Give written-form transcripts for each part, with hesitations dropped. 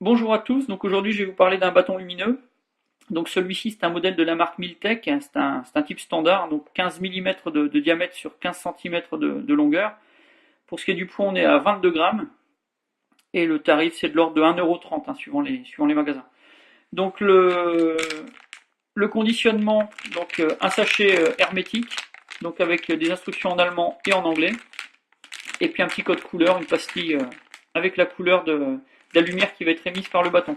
Bonjour à tous, donc aujourd'hui je vais vous parler d'un bâton lumineux. Donc celui-ci c'est un modèle de la marque Miltech, c'est un type standard, donc 15 mm de diamètre sur 15 cm de longueur. Pour ce qui est du poids on est à 22 grammes et le tarif c'est de l'ordre de 1,30 € suivant les magasins. Donc le conditionnement, donc un sachet hermétique, donc avec des instructions en allemand et en anglais, et puis un petit code couleur, une pastille avec la couleur de la lumière qui va être émise par le bâton.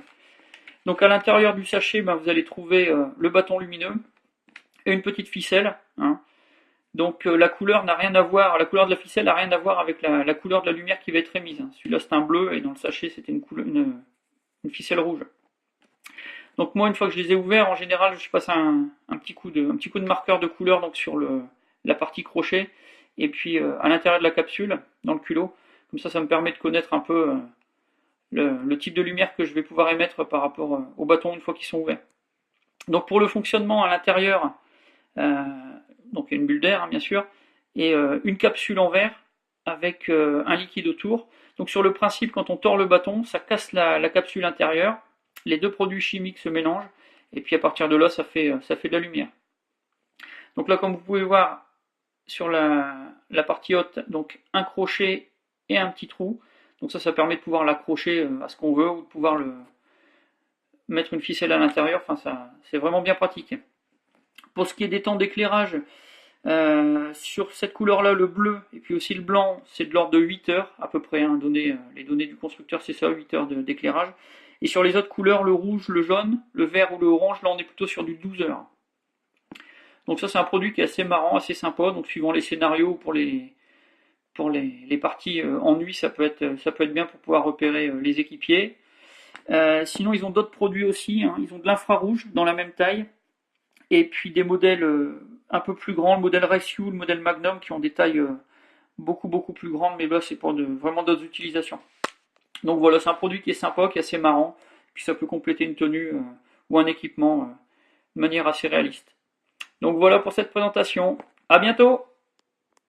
Donc à l'intérieur du sachet, vous allez trouver le bâton lumineux et une petite ficelle. Donc la couleur n'a rien à voir, la couleur de la ficelle n'a rien à voir avec la couleur de la lumière qui va être émise. Celui-là c'est un bleu et dans le sachet c'était une ficelle rouge. Donc moi une fois que je les ai ouverts, en général je passe un petit coup de marqueur de couleur donc sur la partie crochet et puis à l'intérieur de la capsule, dans le culot. Comme ça me permet de connaître un peu le type de lumière que je vais pouvoir émettre par rapport au bâton une fois qu'ils sont ouverts. Donc pour le fonctionnement à l'intérieur, donc il y a une bulle d'air bien sûr, et une capsule en verre avec un liquide autour. Donc sur le principe, quand on tord le bâton, ça casse la capsule intérieure, les deux produits chimiques se mélangent, et puis à partir de là, ça fait de la lumière. Donc là, comme vous pouvez voir sur la partie haute, donc un crochet et un petit trou. Donc ça permet de pouvoir l'accrocher à ce qu'on veut ou de pouvoir mettre une ficelle à l'intérieur. Enfin, c'est vraiment bien pratique. Pour ce qui est des temps d'éclairage, sur cette couleur-là, le bleu et puis aussi le blanc, c'est de l'ordre de 8 heures à peu près. Les données du constructeur, c'est ça, 8 heures d'éclairage. Et sur les autres couleurs, le rouge, le jaune, le vert ou le orange, là on est plutôt sur du 12 heures. Donc ça c'est un produit qui est assez marrant, assez sympa. Donc suivant les scénarios pour les parties en nuit, ça peut être bien pour pouvoir repérer les équipiers. Sinon, ils ont d'autres produits aussi. Ils ont de l'infrarouge dans la même taille. Et puis des modèles un peu plus grands, le modèle Rescue, le modèle Magnum, qui ont des tailles beaucoup plus grandes. Mais là, c'est pour vraiment d'autres utilisations. Donc voilà, c'est un produit qui est sympa, qui est assez marrant. Puis ça peut compléter une tenue ou un équipement de manière assez réaliste. Donc voilà pour cette présentation. À bientôt!